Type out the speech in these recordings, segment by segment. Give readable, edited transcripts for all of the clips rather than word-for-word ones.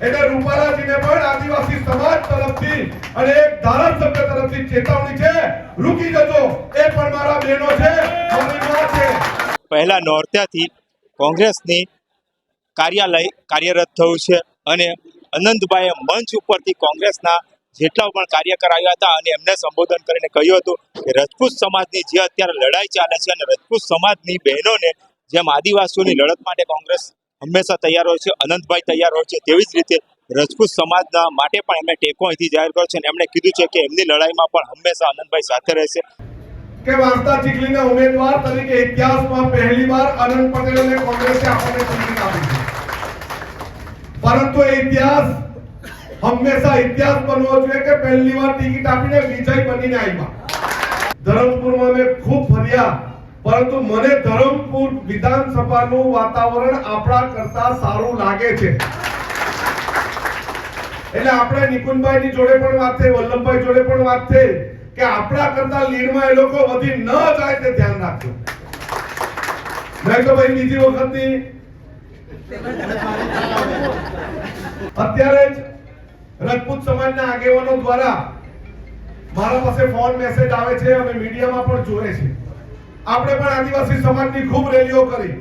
એટલે રૂપાલાજીને પણ આદિવાસી સમાજ તરફથી અને એક ધારાસભ્ય તરફથી ચેતવણી છે, રૂકી જજો, એ પણ મારા બહેનો છે, મારી માં છે। પહેલા નોરતાથી કોંગ્રેસની કાર્યાલય કાર્યરત થયું છે અને અનંતભાઈએ મંચ ઉપરથી કોંગ્રેસના જેટલા પણ કાર્યકર આવ્યા હતા અને એમને સંબોધન કરીને કહ્યું હતું કે રજપૂત સમાજની જે અત્યારે લડાઈ ચાલે છે અને રજપૂત સમાજની બહેનોને જેમ આદિવાસીઓની લડત માટે કોંગ્રેસ હંમેશા તૈયાર હોય છે, અનંતભાઈ તૈયાર હોય છે, તેવી જ રીતે રજપૂત સમાજના માટે પણ એમણે ટેકો અહીંથી જાહેર કર્યો છે અને એમણે કીધું છે કે એમની લડાઈમાં પણ હંમેશા અનંતભાઈ સાથે રહેશે। કે વાંસદા ચીખલીના ઉમેદવાર તરીકે ઇતિહાસમાં પહેલીવાર અનંત પટેલને કોંગ્રેસે આપણને ટિકિટ આપી છે, પરંતુ એ ઇતિહાસ હંમેશા ઇતિહાસ બનવો જોઈએ કે પહેલીવાર ટિકિટ આપીને વિજય બનીને આવ્યા। ધરમપુરમાં મેં ખૂબ ફર્યા, પરંતુ મને ધરમપુર વિધાનસભાનું વાતાવરણ આપણા કરતા સારું લાગે છે। એટલે આપણે નિકુંજભાઈની જોડે પણ વાત થઈ, વલ્લભભાઈ જોડે પણ વાત થઈ કે આપણા કરતા લીડમાં એ લોકો વધી ન જાય તે ધ્યાન રાખજો। નહીં તો ભાઈ બીજી વખતની અત્યારે જ રજપૂત સમાજના આગેવાનો દ્વારા મારા પાસે ફોન મેસેજ આવે છે, અમે મીડિયામાં પણ જોઈએ છે। આપણે પણ આદિવાસી સમાજની ખૂબ રેલીઓ કરી,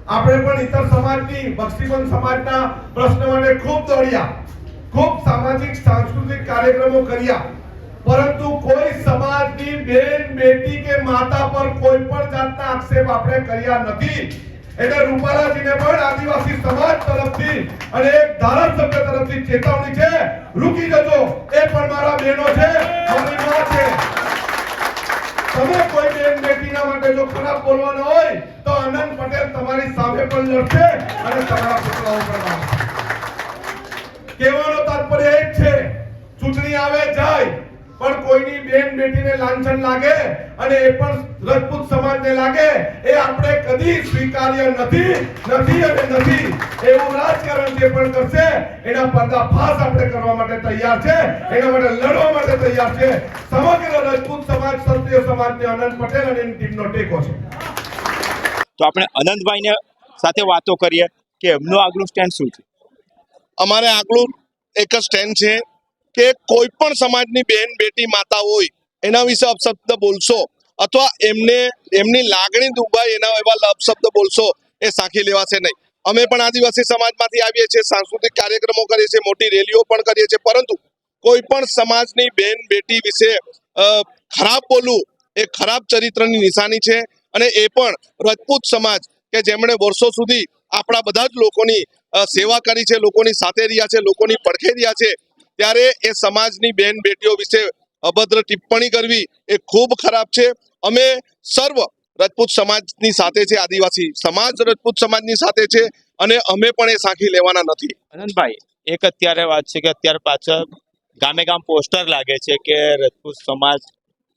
આપણે પણ ઇતર સમાજની બક્ષીબંધ સમાજના પ્રશ્ન માટે ખૂબ દોડ્યા, ખૂબ સામાજિક સાંસ્કૃતિક કાર્યક્રમો કર્યા, પરંતુ કોઈ સમાજની બેન બેટી કે માતા પર કોઈ પણ જાતના આક્ષેપ આપણે કર્યા નથી। એટલે રૂપાલાજીને પણ આદિવાસી સમાજ તરફથી અને એક ધારાસભ્ય તરફથી ચેતવણી છે, રૂકી જજો, એ પણ મારા બહેનો છે, મારી માં છે। તમે કોઈ બેન બેટીના માટે જો ખરાબ બોલવાનો હોય તો અનંત પટેલ તમારી સામે પણ લડશે અને તમારા પુતળાઓ પર મારશે। કહેવાનો તાત્પર્ય એ જ છે, ચૂંટણી આવે જાય પણ કોઈની બેન બેટીને લાંછન લાગે અને એ પણ રજપૂત સમાજને લાગે, એ આપણે કદી સ્વીકાર્ય નથી અને નથી। એવું રાજકારણ જે પણ કરશે એના પર્દાફાશ આપણે કરવા માટે તૈયાર છે, એના માટે લડવા માટે તૈયાર છે। સમગ્ર રજપૂત સમાજ, ક્ષત્રિય સમાજને અનંત પટેલ અને એની ટીમનો ટેકો છે। તો આપણે અનંતભાઈને સાથે વાતો કરીએ કે એમનું આગલું સ્ટેન્ડ શું છે। અમારે આગલું એક જ સ્ટેન્ડ છે કે કોઈ પણ સમાજની બેન બેટી માતા હોય એના વિશે અપશબ્દ બોલશો અથવા એમની લાગણી દુભાય એના એવા અપશબ્દ બોલશો એ સાંખી લેવાશે નહીં। અમે પણ આદિવાસી સમાજમાંથી આવીએ છીએ, સાંસ્કૃતિક કાર્યક્રમો કરીએ છીએ, મોટી રેલીઓ પણ કરીએ છીએ, પરંતુ કોઈ પણ સમાજની બેન બેટી વિશે ખરાબ બોલવું એ ખરાબ ચરિત્રની નિશાની છે। અને એ પણ રજપૂત સમાજ કે જેમણે વર્ષો સુધી આપણા બધા જ લોકોની સેવા કરી છે, લોકોની સાથે રહ્યા છે, લોકોની પડખે રહ્યા છે, ત્યારે એ સમાજની બેન બેટીઓ વિશે અભદ્ર ટિપ્પણી કરવી એ ખૂબ ખરાબ છે। અમે સર્વ રજપૂત સમાજની સાથે છે, આદિવાસી સમાજ રજપૂત સમાજની સાથે છે અને અમે પણ એ સાંખી લેવાના નથી। અનંતભાઈ, એક અત્યારે વાત છે કે અત્યારે પાછળ ગામે ગામ પોસ્ટર લાગે છે કે રજપૂત સમાજ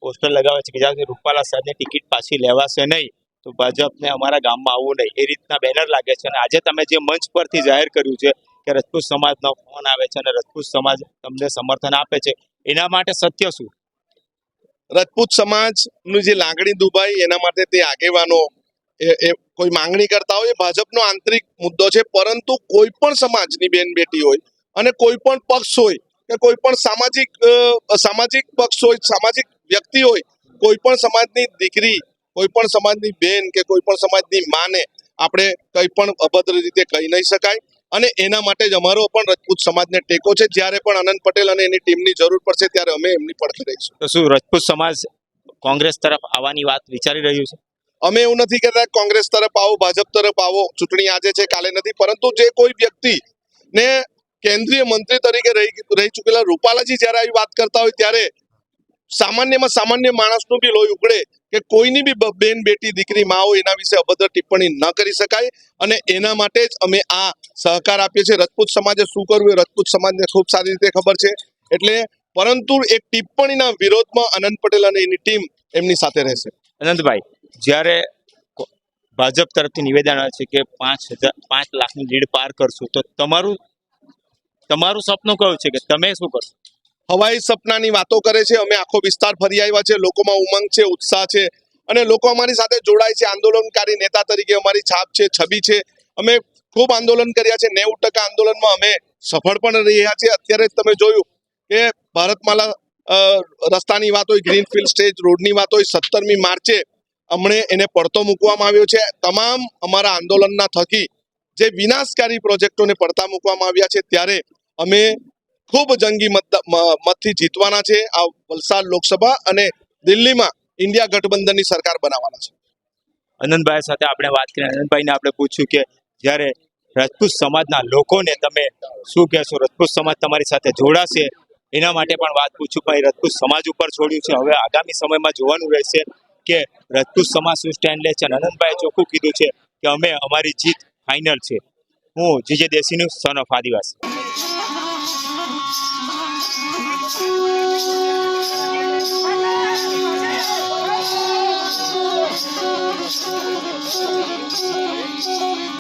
પોસ્ટર લગાવે છે કે જ્યાં રૂપાલા સાહેબની ટિકિટ પાછી લેવાશે નહીં તો ભાજપને અમારા ગામમાં આવવું નહીં, એ રીતના બેનર લાગે છે। અને આજે તમે જે મંચ પરથી જાહેર કર્યું છે કે રજપૂત સમાજનો ફોન આવે છે અને રજપૂત સમાજ તમને સમર્થન આપે છે, એના માટે સત્ય શું? રજપૂત સમાજનું જે લાગણી દુભાઈ એના માટે તે આગેવાનો એ કોઈ માંગણી કરતા હોય, ભાજપનો આંતરિક મુદ્દો છે, પરંતુ કોઈ પણ સમાજની બેન બેટી હોય અને કોઈ પણ પક્ષ હોય કે કોઈ પણ સામાજિક પક્ષ હોય, સામાજિક વ્યક્તિ હોય, કોઈ પણ સમાજની દીકરી, કોઈ પણ સમાજની બેન કે કોઈ પણ સમાજની માને આપણે કંઈ પણ અભદ્ર રીતે કહી નહીં શકાય। અને એના માટે જ અમારો પણ રજપૂત સમાજને ટેકો છે। જ્યારે પણ અનંત પટેલ અને એની ટીમની જરૂર પડશે ત્યારે અમે એમની પડખે રહીશું। તો શું રજપૂત સમાજ કોંગ્રેસ તરફ આવવાની વાત વિચારી રહ્યું છે? અમે એવું નથી કહેતા કોંગ્રેસ તરફ આવો, ભાજપ તરફ આવો, ચૂંટણી આજે છે કાલે નથી, પરંતુ જે કોઈ વ્યક્તિ ને કેન્દ્રીય મંત્રી તરીકે રહી ચૂકેલા રૂપાલાજી જ્યારે આવી વાત કરતા હોય ત્યારે સામાન્યમાં સામાન્ય માણસનું બી લોહી ઉકળે કે કોઈની બી બેન બેટી દીકરી માં હોય એના વિશે અભદ્ર ટિપ્પણી ન કરી શકાય। અને એના માટે જ અમે આ સહકાર આપીએ છીએ। રજપૂત સમાજે શું કરવું એ રજપૂત સમાજને ખૂબ સારી રીતે ખબર છે, એટલે પરંતુ એક ટિપ્પણીના વિરોધમાં અનંત પટેલ અને એની ટીમ એમની સાથે રહેશે। અનંતભાઈ, જ્યારે ભાજપ તરફથી નિવેદન આવે છે કે 5 લાખની લીડ પાર કરશું, તો તમારું સપનું કયું છે કે તમે શું કરશો? હવાઈ સપનાની વાતો કરે છે। અમે આખો વિસ્તાર ફરી આવ્યા છે, લોકોમાં ઉમંગ છે, ઉત્સાહ છે, અને લોકો અમારી સાથે જોડાય છે. આંદોલનકારી નેતા તરીકે અમારી છાપ છે, છબી છે. અમે ખૂબ આંદોલન કર્યા છે. 90% આંદોલનમાં અમે સફળ પણ રહ્યા છીએ. અત્યારે જ તમે જોયું કે ભારતમાલા રસ્તાની વાત હોય, ગ્રીનફિલ્ડ સ્ટેજ રોડની વાત હોય, 17મી માર્ચે હમણે એને પડતો મૂકવામાં આવ્યો છે. તમામ અમારા આંદોલનના થકી જે વિનાશકારી પ્રોજેક્ટોને પડતા મૂકવામાં આવ્યા છે, ત્યારે અમે ખૂબ જંગી મતથી જીતવાના છે. આ વલસાડ લોકસભા અને દિલ્હીમાં ઇન્ડિયા ગઠબંધનની સરકાર બનાવવાના છે. આનંદભાઈ સાથે આપણે વાત કરી. આનંદભાઈને આપણે પૂછ્યું કે જ્યારે રાજપૂત સમાજના લોકોને તમે શું કહેશો, રાજપૂત સમાજ તમારી સાથે જોડાશે, એના માટે પણ વાત પૂછું. ભાઈ, રાજપૂત સમાજ ઉપર છોડ્યું છે, હવે આગામી સમયમાં જોવાનું રહેશે કે રાજપૂત સમાજ શું સ્ટેન્ડ લે છે. આનંદભાઈએ ચોખ્ખું કીધું છે કે અમે અમારી જીત ફાઇનલ છે. હું જીજે દેશીનું સન ઓફ આદિવાસી.